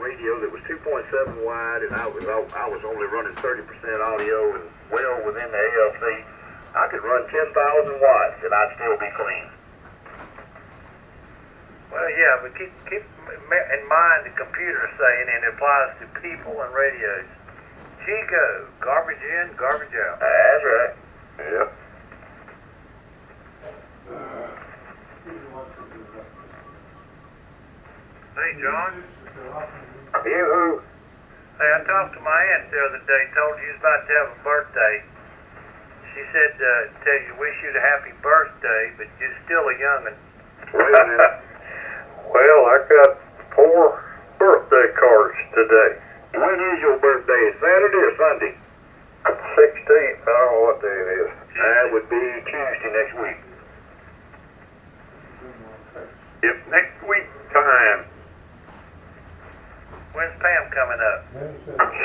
radio that was 2.7 wide, and I was only running 30% audio and well within the ALC. I could run 10,000 watts and I'd still be clean. Well, yeah, but keep in mind the computer saying, and it applies to people and radios. Chico, garbage in, garbage out. That's right. Yep. Hey, John. You? Hey, I talked to my aunt the other day, told you was about to have a birthday. She said, tell you, wish you a happy birthday, but you're still a young'un. Wait a minute. Well, I got 4 birthday cards today. When is your birthday? Saturday or Sunday? 16th, I don't know what day it is. That would be Tuesday next week. It's next week time. When's Pam coming up?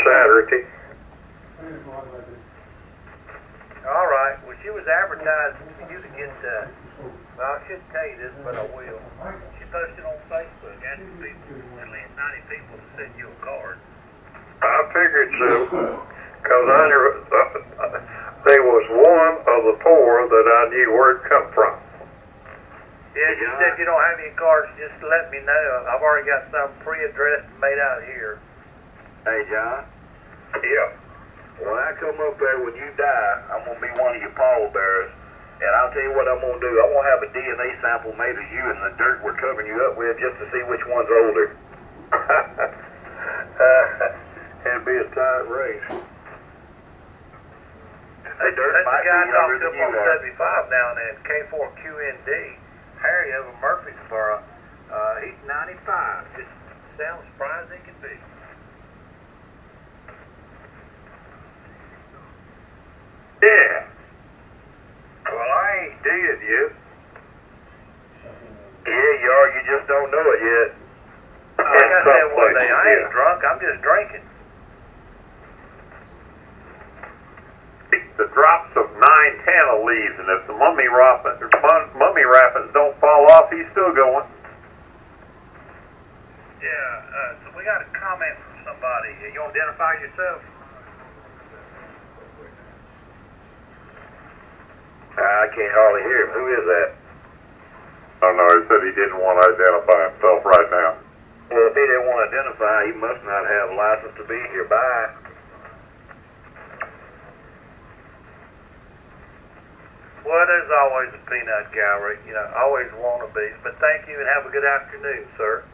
Saturday. All right. Well, she was advertising for you to get, well, I shouldn't tell you this, but I will. She posted on Facebook, asking people, at least 90 people, to send you a card. I figured so, because I knew there was one of the 4 that I knew where it come from. Yeah, she said you don't have any cards, just let me know. I've already got some pre-addressed and made out here. Hey, John. Yeah. When I come up there, when you die, I'm going to be one of your pallbearers. And I'll tell you what I'm going to do. I'm going to have a DNA sample made of you and the dirt we're covering you up with just to see which one's older. It'd be a tight race. Hey, dirt That's the might guy be younger talked than up you on are. 75 down there, K4QND. Harry over Murfreesboro. He's 95. Just sounds surprised he can be. Yeah. Well, I ain't dead yet. Yeah, you are. You just don't know it yet. Like I said one day, I ain't drunk. I'm just drinking. The drops of 9-10 leaves, and if the mummy wrappings don't fall off, he's still going. Yeah, so we got a comment from somebody. You want to identify yourself? I can't hardly hear him. Who is that? Oh no, he said he didn't want to identify himself right now. Well, if he didn't want to identify, he must not have a license to be here. Bye. Well, there's always a peanut gallery. You know, always want to be. But thank you and have a good afternoon, sir.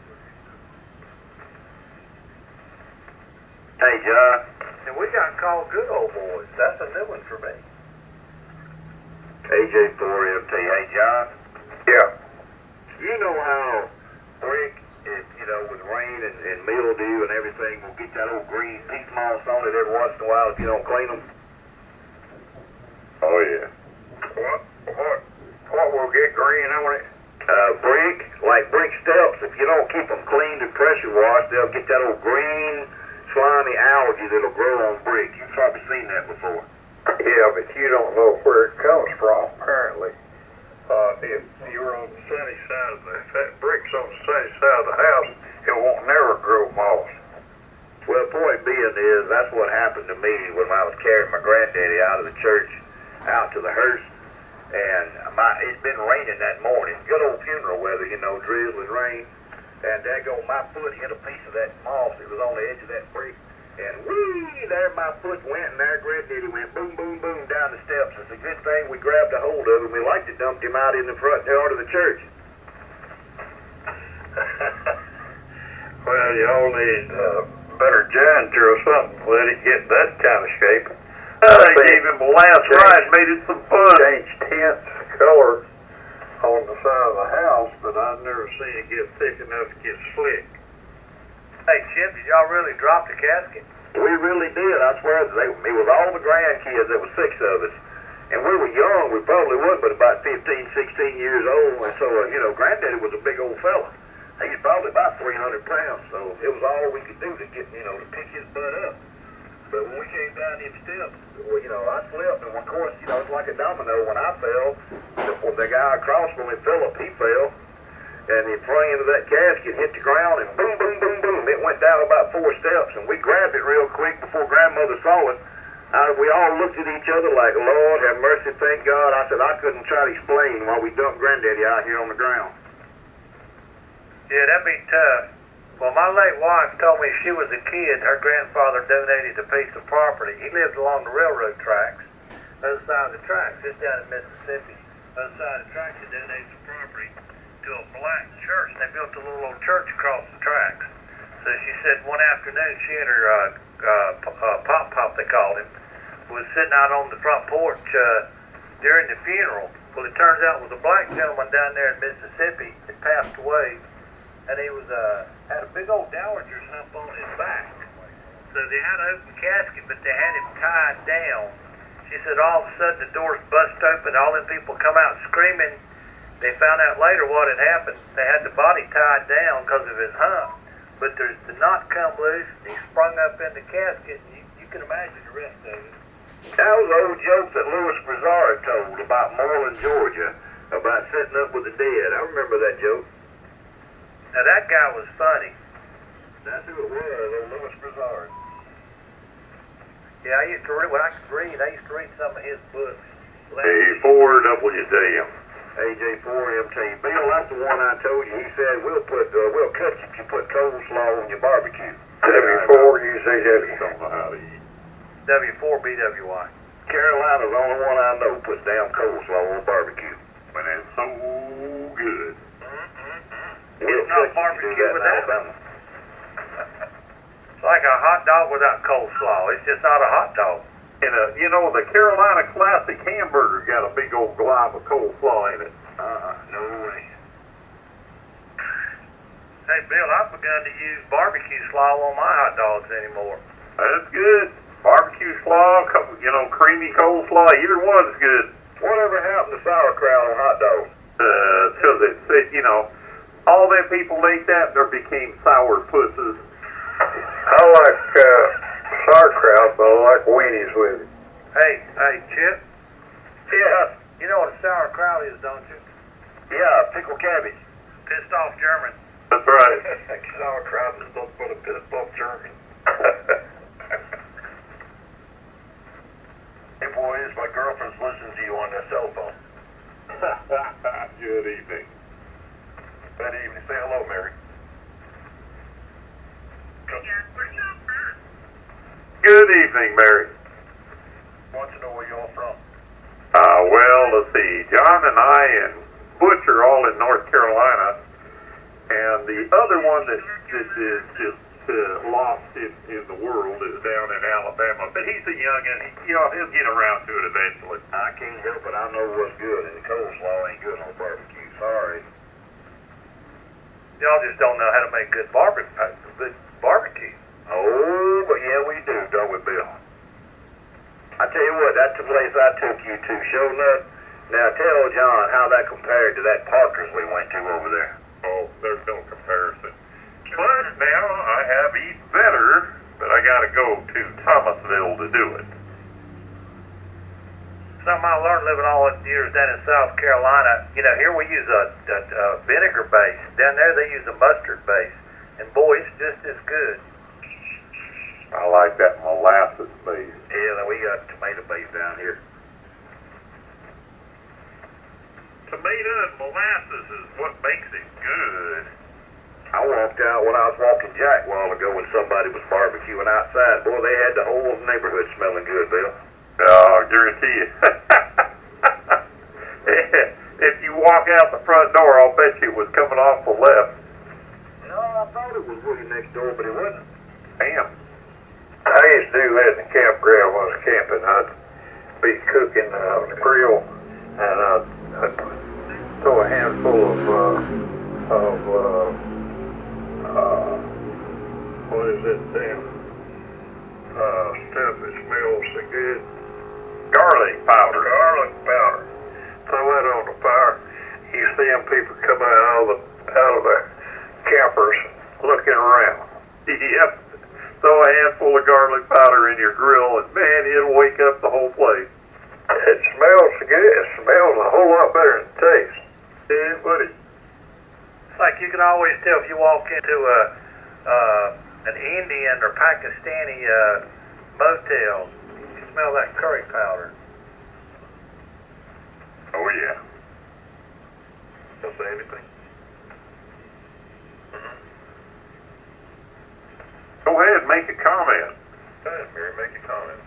Hey, John. And we got called Good Old Boys. That's a new one for me. AJ4MT. Hey, John. Yeah. You know how brick, with rain and mildew and everything will get that old green peat moss on it every once in a while if you don't clean them? Oh yeah. What will get green on it? Brick, like brick steps, if you don't keep them cleaned and pressure washed, they'll get that old green, slimy algae that'll grow on brick. You've probably seen that before. Yeah, but you don't know where it comes from, apparently. If you're on the sunny side of if that brick's on the sunny side of the house, it won't never grow moss. Well, point being is, that's what happened to me when I was carrying my granddaddy out of the church, out to the hearse. And it's been raining that morning. Good old funeral weather, drizzling rain. And daggone, my foot hit a piece of that moss that was on the edge of that brick. And whee, there my foot went, and there granddaddy went boom, boom, boom down the steps. It's a good thing we grabbed a hold of him. We liked to dumped him out in the front yard of the church. Well, y'all need a better janitor or something. Let it get that kind of shape. They gave him a last ride, made it some fun. Changed tints, color on the side of the house, but I've never seen it get thick enough to get slick. Hey, Chip, did y'all really drop the casket? We really did. I swear, it was all the grandkids. There were 6 of us. And we were young. We probably wasn't but about 15, 16 years old. And so, granddaddy was a big old fella. He was probably about 300 pounds. So it was all we could do to get, to pick his butt up. But when we came down these steps, I slipped. And of course, it's like a domino. When I fell, the guy across from me, Philip, he fell. And the front end of that casket hit the ground, and boom, boom, boom, boom, it went down out about 4 steps, and we grabbed it real quick before grandmother saw it. We all looked at each other like, Lord have mercy, thank God. I said I couldn't try to explain why we dumped granddaddy out here on the ground. Yeah, that'd be tough. Well, my late wife told me she was a kid, her grandfather donated a piece of property. He lived along the railroad tracks, other side of the tracks, just down in Mississippi. Other side of the tracks, he donated some property to a black church, and they built a little old church across the tracks. So she said one afternoon she and her pop, they called him, was sitting out on the front porch during the funeral. Well, it turns out it was a black gentleman down there in Mississippi that passed away, and he was had a big old dowager's hump on his back. So they had an open casket, but they had him tied down. She said all of a sudden the doors bust open, all them people come out screaming. They found out later what had happened. They had the body tied down because of his hump, but the knot come loose, and he sprung up in the casket, and you can imagine the rest of it. That was an old joke that Louis Brazard told about Moreland, Georgia, about sitting up with the dead. I remember that joke. Now that guy was funny. That's who it was, old Louis Brazard. Yeah, I used to read, when I could read, I used to read some of his books. A4WDM. AJ4MT. Bill, that's the one I told you. He said, we'll cut you if you put coleslaw on your barbecue. W4UZW. Don't know how to eat. W4BWY. Carolina's the only one I know puts damn coleslaw on barbecue. But it's so good. It's not barbecue without it. It's like a hot dog without coleslaw. It's just not a hot dog. And the Carolina Classic hamburger got a big old glob of coleslaw in it. No way. Hey, Bill, I've begun to use barbecue slaw on my hot dogs anymore. That's good. Barbecue slaw, creamy coleslaw, either one's good. Whatever happened to sauerkraut on hot dogs? Because all them people ate that, there became sour pusses. I like sauerkraut, but I like weenies with it. Hey, Chip. Yeah. You know what a sauerkraut is, don't you? Yeah, pickled cabbage. Pissed off German. That's right. Sauerkraut is nothing but a pissed off German. Hey boys, my girlfriend's listening to you on their cell phone. Good evening. Good evening. Say hello, Mary. Good evening, Mary. Wants to know where you're all from. Well, let's see. John and I and Butch are all in North Carolina, and the other one that is just lost in the world is down in Alabama. But he's a youngin'. He'll get around to it eventually. I can't help it. I know what's good, and the coleslaw ain't good on barbecue. Sorry. Y'all just don't know how to make good barbecue. Oh, but yeah, we do, don't we, Bill? I tell you what, that's the place I took you to, sure enough. Now tell John how that compared to that Parker's we went to over there. Oh, there's no comparison. But now I have eaten better, but I got to go to Thomasville to do it. Something I learned living all these years down in South Carolina. Here we use a vinegar base. Down there they use a mustard base, and boy, it's just as good. I like that molasses base. Yeah, we got tomato base down here. Tomato and molasses is what makes it good. I walked out when I was walking Jack a while ago when somebody was barbecuing outside. Boy, they had the whole neighborhood smelling good, Bill. I guarantee you. If you walk out the front door, I'll bet you it was coming off the left. No, I thought it was really next door, but it wasn't. Damn. I used to do that in the campground when I was camping. I'd be cooking on the grill, and I'd throw a handful of what is it, damn stuff that smells so good? Garlic powder. Garlic powder. Throw that on the fire. You see them people coming out of the campers looking around. Yep. Throw a handful of garlic powder in your grill, and man, it'll wake up the whole place. It smells good. It smells a whole lot better than it tastes. Yeah, buddy. It's like you can always tell if you walk into an Indian or Pakistani motel. You smell that curry powder. Oh, yeah. Don't say anything. Go ahead, make a comment. Go ahead, Mary, make a comment.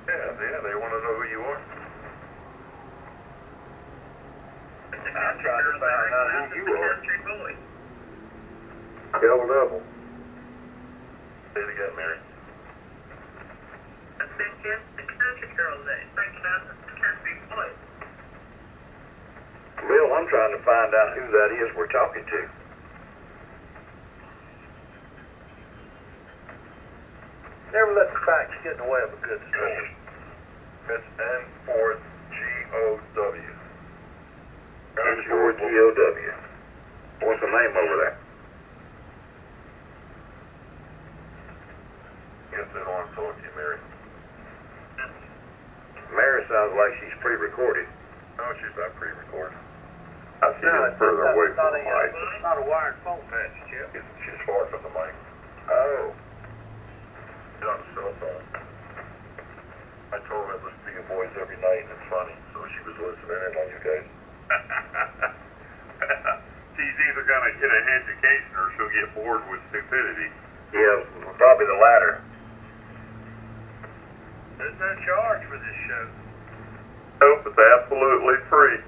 Yeah, they want to know who you are. I'm trying to find out who you are. Double. Say it again, Mary. Bill, I'm trying to find out who that is we're talking to. Never let the facts get in the way of a good story. It's N4GOW. N4GOW. What's the name over there? Yes, they don't want to talk to you, Mary. Mary sounds like she's pre-recorded. No, she's not pre-recorded. I see her further away from the mic. It's not a wired phone patch, Chip. She's far from the mic. Oh. She's on the cell phone. I told her I listen to you boys every night, and it's funny. So she was listening in on you guys. She's either going to get an education or she'll get bored with stupidity. Yeah, probably the latter. There's no charge for this show. Nope, it's absolutely free.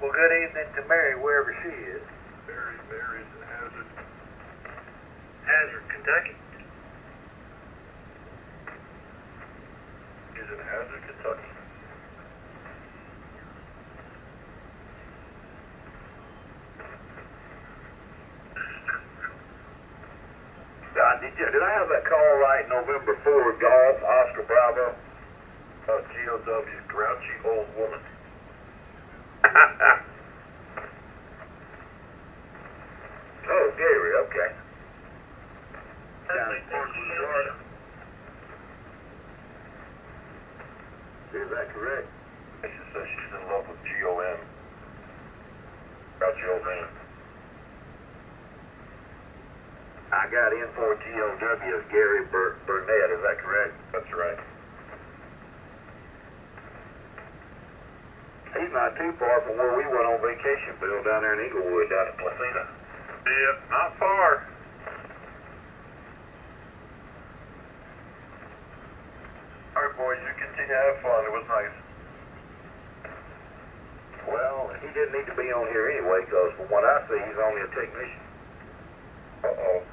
Well, good evening to Mary, wherever she is. Mary's in Hazard. Hazard, Kentucky. She's in Hazard, Kentucky. Did I have that call right? November 4, Golf, Oscar Bravo? GOW, grouchy old woman. Oh, Gary, okay. Is that correct? She says she's in love with GOM. Grouchy old man. I got N4GOW as Gary Burnett, is that correct? That's right. He's not too far from where we went on vacation, Bill, down there in Inglewood, down at Placida. Yeah, not far. All right, boys, you continue to have fun. It was nice. Well, he didn't need to be on here anyway, because from what I see, he's only a technician. Uh-oh.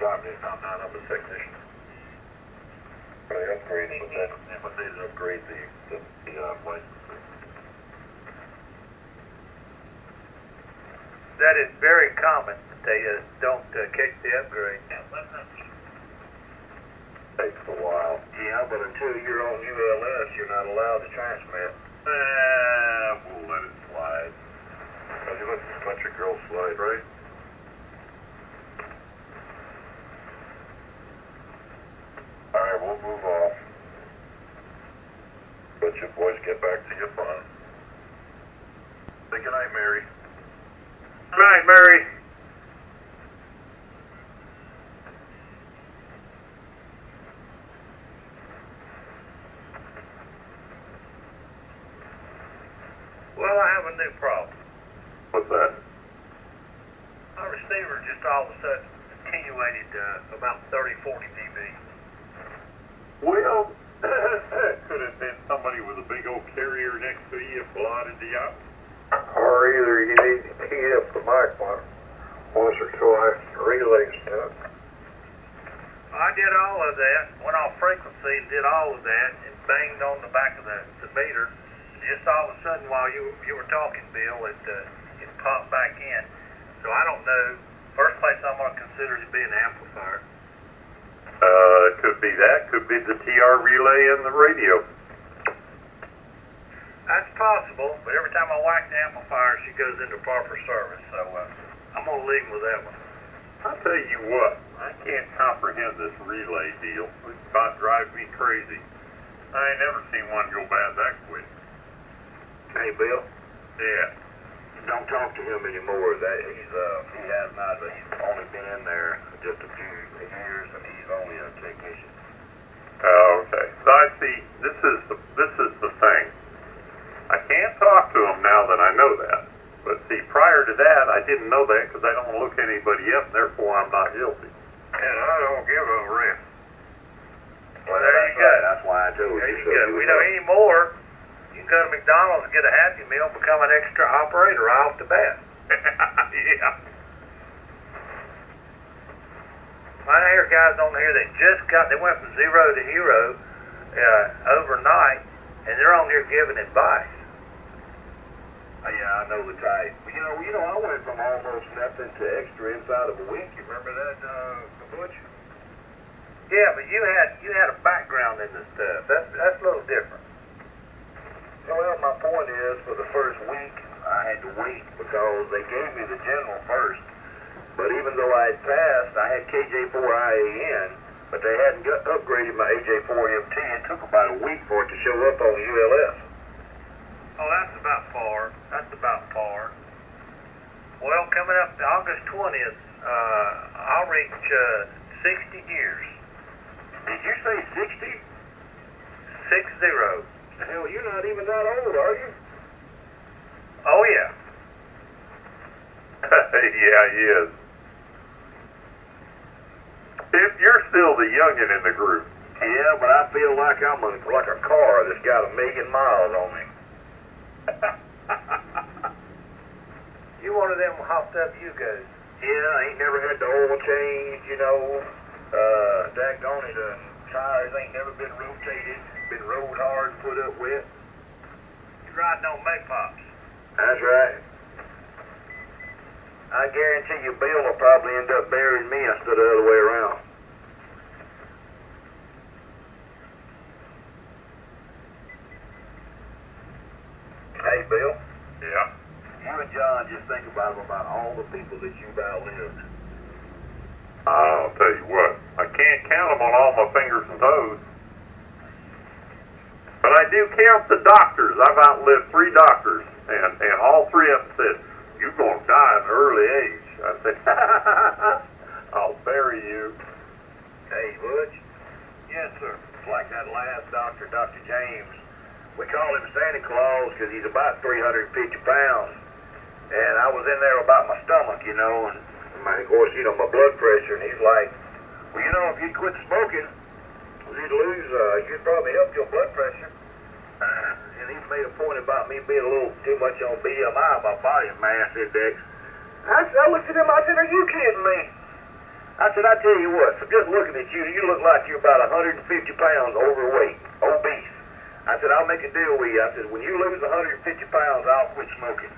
I'm a technician. But I upgraded with that. But they didn't upgrade the license. That is very common. They don't catch the upgrade. Takes a while. Yeah, but until you're on ULS, you're not allowed to transmit. We'll let it slide. You let a bunch of girls slide, right? Alright, we'll move off. Let you boys get back to your fun. Say goodnight, Mary. Good night, Mary. Well, I have a new problem. What's that? My receiver just all of a sudden attenuated about 30, 40 dB. Well, could have been somebody with a big old carrier next to you blotted you out. Or either you need to heat up the mic once or twice, relay stuff. I did all of that, went off frequency and did all of that, and banged on the back of the meter. Just all of a sudden while you were talking, Bill, it popped back in. So I don't know. First place I'm going to consider it to be an amplifier. It could be that. Could be the TR relay and the radio. That's possible, but every time I whack the amplifier, she goes into proper service. So I'm going to leave with that one. I'll tell you what, I can't comprehend this relay deal. It about drives me crazy. I ain't never seen one go bad that quick. Hey, Bill. Yeah. Don't talk to him anymore. That he has not. He's only been in there just a few years, and he's only a technician. Oh, okay. So I see. This is the thing. I can't talk to him now that I know that. But see, prior to that, I didn't know that because I don't look anybody up, and therefore I'm not guilty. And I don't give a rip. Well, there you go. That's why I told you. There you go. We know anymore. You can go to McDonald's and get a Happy Meal, become an extra operator right off the bat. Yeah. I hear guys on here that they went from zero to hero overnight, and they're on here giving advice. Yeah, I know the type. You know, I went from almost nothing to extra inside of a week. You remember that, Butch? Yeah, but you had a background in this stuff. That's a little different. Well, my point is, for the first week, I had to wait because they gave me the general first. But even though I had passed, I had KJ4 IAN, but they hadn't upgraded my AJ4MT. It took about a week for it to show up on ULS. Oh, that's about par. Well, coming up to August 20th, I'll reach 60 years. Did you say 60? 60. Hell, you're not even that old, are you? Oh, yeah. Yeah, he is. If you're still the youngin' in the group. Yeah, but I feel like I'm like a car that's got 1,000,000 miles on me. You one of them hopped up Yugos. Yeah, I ain't never had the oil change, you know. Daggone it, tires ain't never been rotated, been rolled hard, put up wet. You riding on Maypops. That's right. I guarantee you Bill will probably end up burying me instead of the other way around. Hey, Bill. Yeah. You and John just think about all the people that you've outlived. I'll tell you what, I can't count them on all my fingers and toes. But I do count the doctors. I've outlived 3 doctors, and all 3 of them said, "You're going to die at an early age." I said, "I'll bury you." Hey, Butch. Yes, sir. It's like that last doctor, Dr. James. We call him Santa Claus because he's about 350 pounds. And I was in there about my stomach, you know, and of course, you know, my blood pressure. And he's like, "Well, you know, if you'd quit smoking, you'd probably help your blood pressure." And he made a point about me being a little too much on BMI, my body mass index. I looked at him, I said, "Are you kidding me?" I said, "I tell you what, from just looking at you, you look like you're about 150 pounds overweight, obese." I said, "I'll make a deal with you." I said, "When you lose 150 pounds, I'll quit smoking."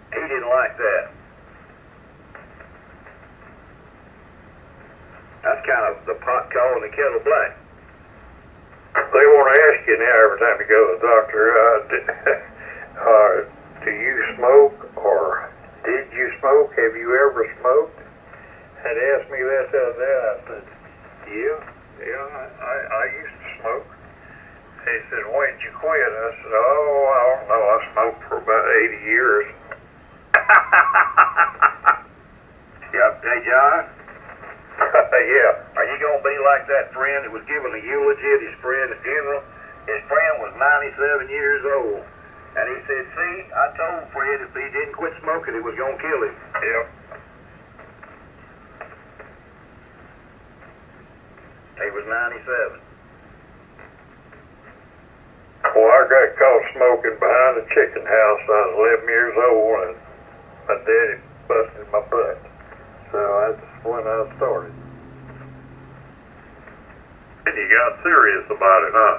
He didn't like that. That's kind of the pot calling the kettle black. They want to ask you now every time you go to the doctor, do you smoke or did you smoke? Have you ever smoked? Had asked me that the other day. I said, yeah, I used to smoke. He said, "When did you quit?" I said, "Oh, I don't know. I smoked for about 80 years. Yep. Hey, John? Yeah. Are you going to be like that friend that was giving a eulogy at his friend's funeral? His friend was 97 years old. And he said, "See, I told Fred if he didn't quit smoking, it was going to kill him." Yep. He was 97. Well, I got caught smoking behind a chicken house. I was 11 years old, and my daddy busted my butt. So that's when I started. And you got serious about it, huh?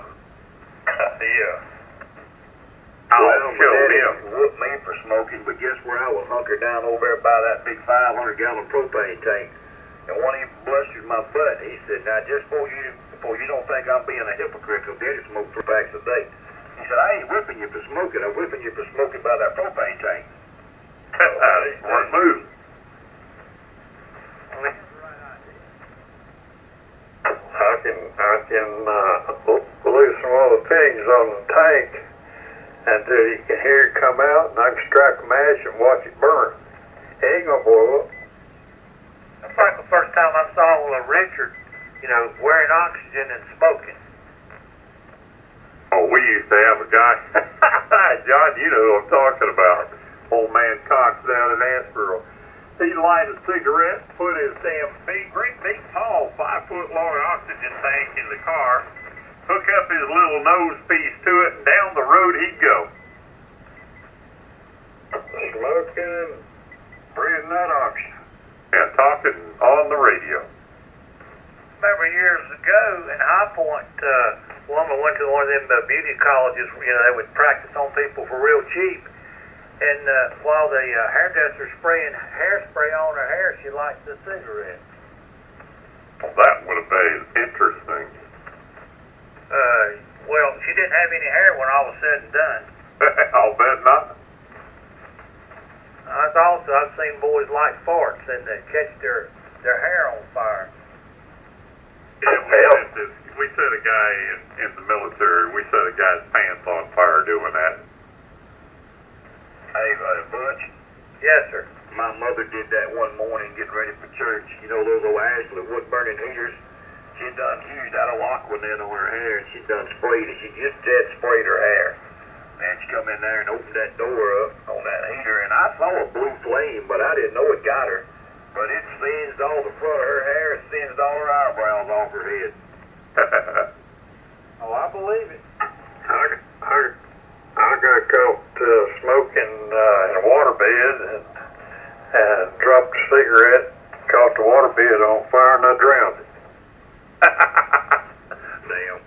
Yeah. Well, I'll my kill daddy him. whooped me for smoking, but guess where I was hunkered down over there by that big 500-gallon propane tank. And one of him blusted my butt. He said, "Now, just before you for. You don't think I'm being a hypocrite because Daddy smoked 3 packs a day. He said, I ain't whipping you for smoking. I'm whipping you for smoking by that propane tank. Smart move. I can lose some of the pigs on the tank until you can hear it come out, and I can strike a match and watch it burn. It ain't gonna blow up. That's like the first time I saw Richard, wearing oxygen and smoking. Oh, we used to have a guy, John, you know who I'm talking about, old man Cox down in Asheville. He'd light a cigarette, put his damn great big tall 5-foot-long oxygen tank in the car, hook up his little nose piece to it, and down the road he'd go. Smoking and breathing that oxygen. And talking on the radio. Remember years ago in High Point, a woman went to one of them beauty colleges, they would practice on people for real cheap. And while the hairdresser spraying hairspray on her hair, she lights a cigarette. Well, that would have been interesting. Well, she didn't have any hair when all was said and done. I'll bet not. I've seen boys light farts and they catch their hair on fire. Yeah, we set a guy in the military, we set a guy's pants on fire doing that. Hey, Butch. Yes, sir. My mother did that one morning getting ready for church. You know those old Ashley wood-burning heaters? She done used that old Aquanet on her hair, and she done sprayed it. She just dead sprayed her hair. And she come in there and opened that door up on that heater, and I saw a blue flame, but I didn't know it got her. But it singed all the front of her hair, it singed all her eyebrows off her head. Oh, I believe it. I got caught smoking in a waterbed and dropped a cigarette, caught the waterbed on fire, and I drowned it. Damn.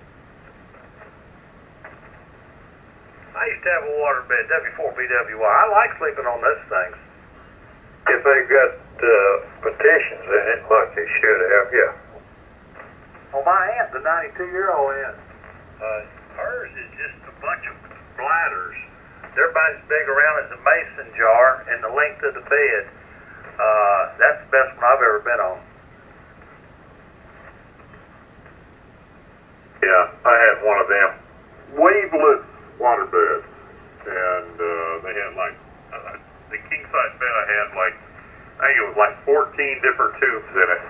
I used to have a waterbed, W4BWI. I like sleeping on those things. If they've got petitions in it, like they should have, yeah. Well, my aunt, the 92-year-old aunt, Hers is just a bunch of bladders. they're about as big around as a mason jar and the length of the bed. That's the best one I've ever been on. Yeah, I had one of them waveless waterbeds, and they had like the king size bed I had I think it was like 14 different tubes in it.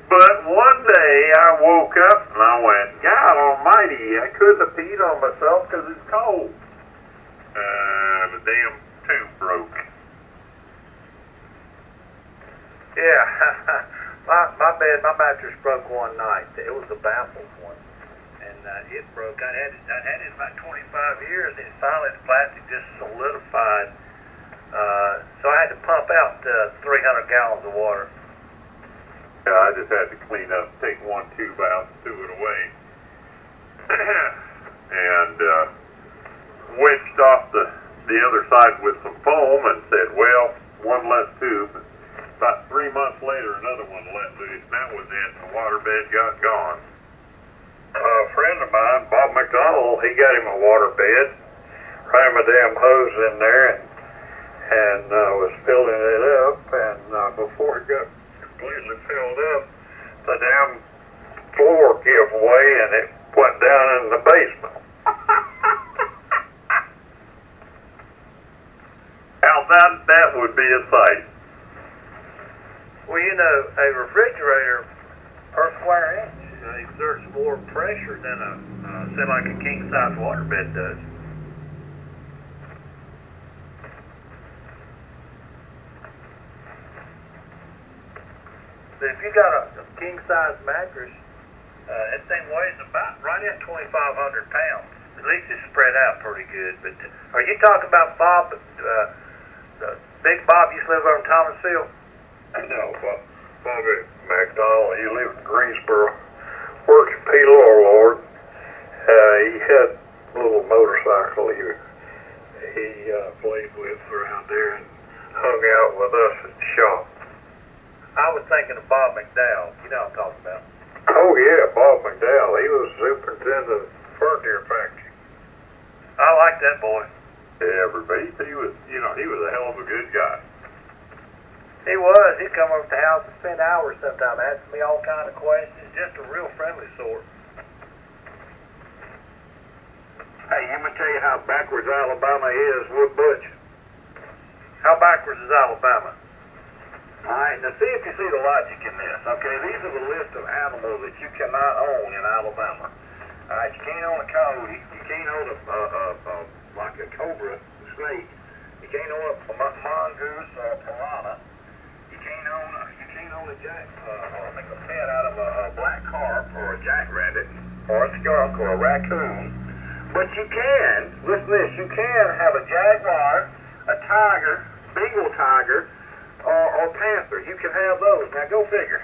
But one day I woke up and I went, God almighty, I couldn't have peed on myself because it's cold. The damn tube broke. Yeah, my mattress broke one night. It was a baffled one, and it broke. I'd had it about 25 years, and finally the plastic just solidified. So I had to pump out 300 gallons of water. Yeah, I just had to clean up, take one tube out, threw it away, and wedged off the other side with some foam and said, well, one less tube. About 3 months later, another one let loose, and that was it. The waterbed got gone. A friend of mine, Bob McDonald, he got him a waterbed, ran a damn hose in there, and was filling it up, and before it got completely filled up, the damn floor gave way, and it went down in the basement. Now that would be a sight. Well, you know, a refrigerator per square inch exerts more pressure than say like a king-size waterbed does. But if you got a king-size mattress, that thing weighs about right at 2,500 pounds. At least it's spread out pretty good. But are you talking about Bob, Big Bob used to live over in Thomasville? No, Bobby McDonald, he lived in Greensboro, worked at P. Lord. He had a little motorcycle he played with around there and hung out with us at the shop. I was thinking of Bob McDowell. You know what I'm talking about. Oh yeah, Bob McDowell. He was superintendent of the furniture factory. I like that boy. Yeah, he was, he was a hell of a good guy. He was. He'd come over to the house and spend hours sometimes, asking me all kind of questions. Just a real friendly sort. Hey, let me tell you how backwards Alabama is with Butch. How backwards is Alabama? All right, now see if you see the logic in this. Okay, these are the list of animals that you cannot own in Alabama. All right, you can't own a coyote. You can't own like a cobra, snake. You can't own a mongoose or a piranha. You can't own a make a pet out of a black carp or a jackrabbit or a skunk or a raccoon. But you can, listen to this, you can have a jaguar, a tiger, Bengal tiger, or panther. You can have those. Now go figure.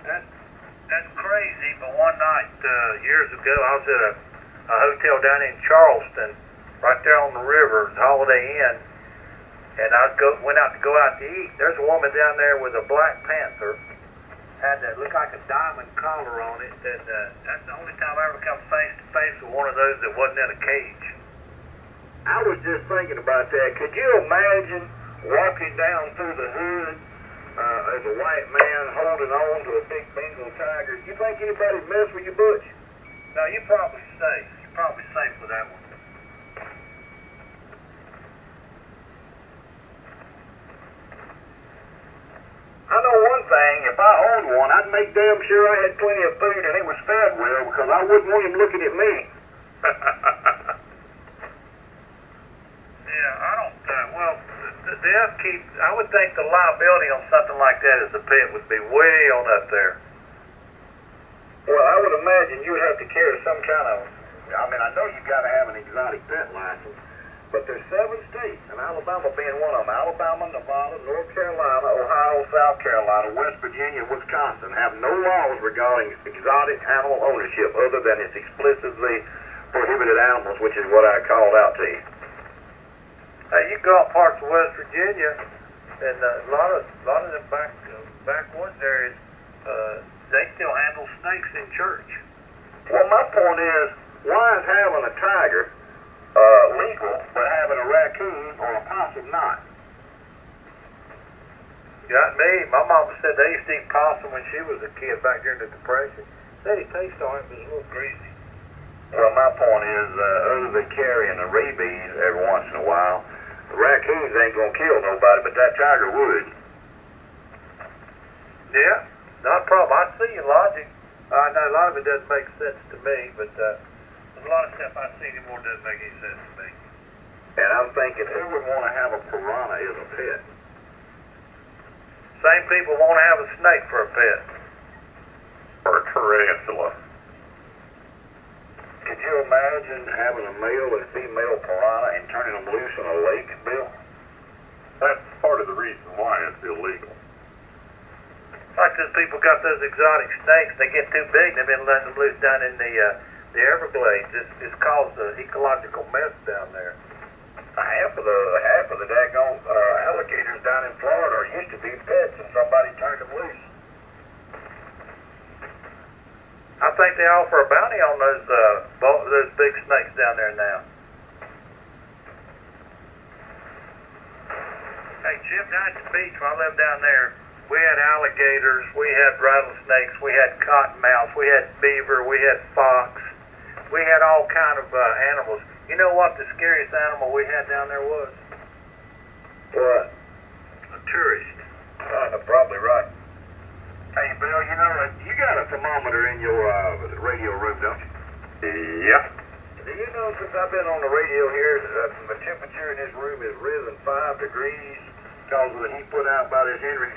That's crazy, but one night, years ago, I was at a hotel down in Charleston, right there on the river, Holiday Inn, and went out to go out to eat. There's a woman down there with a black panther, had that looked like a diamond collar on it. That's the only time I ever come face to face with one of those that wasn't in a cage. I was just thinking about that. Could you imagine walking down through the hood as a white man holding on to a big Bengal tiger? You think anybody'd mess with you, Butch? No, you're probably safe. You're probably safe with that one. I know one thing, if I owned one, I'd make damn sure I had plenty of food and it was fed well, because I wouldn't want him looking at me. Yeah, I don't, the upkeep, I would think the liability on something like that as a pet would be way on up there. Well, I would imagine you would have to carry some kind of, I know you've got to have an exotic pet license, but there's 7 states, and Alabama being one of them. Alabama, Nevada, North Carolina, Ohio, South Carolina, West Virginia, Wisconsin have no laws regarding exotic animal ownership other than its explicitly prohibited animals, which is what I called out to you. Hey, you go out parts of West Virginia, and a lot of them backwoods areas, they still handle snakes in church. Well, my point is, why is having a tiger legal, but having a raccoon or a possum not? Got me. My mama said they used to eat possum when she was a kid back during the Depression. Said it tasted all right, but it was a little greasy. Well, my point is, other than carrying the rabies every once in a while, the raccoons ain't gonna kill nobody, but that tiger would. Yeah, not a problem. I see your logic. I know a lot of it doesn't make sense to me, but there's a lot of stuff I see anymore doesn't make any sense to me. And I'm thinking, who would want to have a piranha as a pet? Same people want to have a snake for a pet. Or a tarantula. Could you imagine having a male and female piranha and turning them loose in a lake, Bill? That's part of the reason why it's illegal. Like those people got those exotic snakes, they get too big, they've been letting them loose down in the Everglades. It's caused an ecological mess down there. Half of the daggone alligators down in Florida used to be pets, and somebody turned them loose. I think they offer a bounty on those big snakes down there now. Hey, Jim, down at the beach when I lived down there, we had alligators, we had rattlesnakes, we had cottonmouths, we had beaver, we had fox, we had all kind of animals. You know what the scariest animal we had down there was? What? A tourist. Probably right. Hey, Bill, you got a thermometer in your radio room, don't you? Yep. Do you know, since I've been on the radio here, the temperature in this room has risen 5 degrees because of the heat put out by this Henry?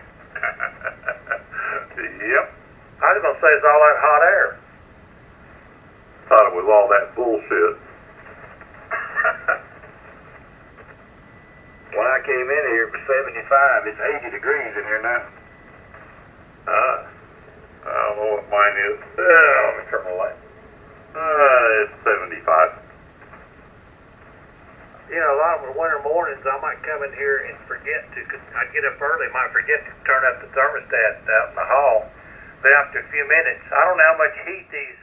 Yep. I was going to say it's all that hot air. Thought it was all that bullshit. When I came in here, it was 75. It's 80 degrees in here now. I don't know what mine is. Let me turn the light. It's 75. You know, a lot of the winter mornings, I might come in here and forget to I'd get up early, might forget to turn up the thermostat out in the hall. Then after a few minutes, I don't know how much heat these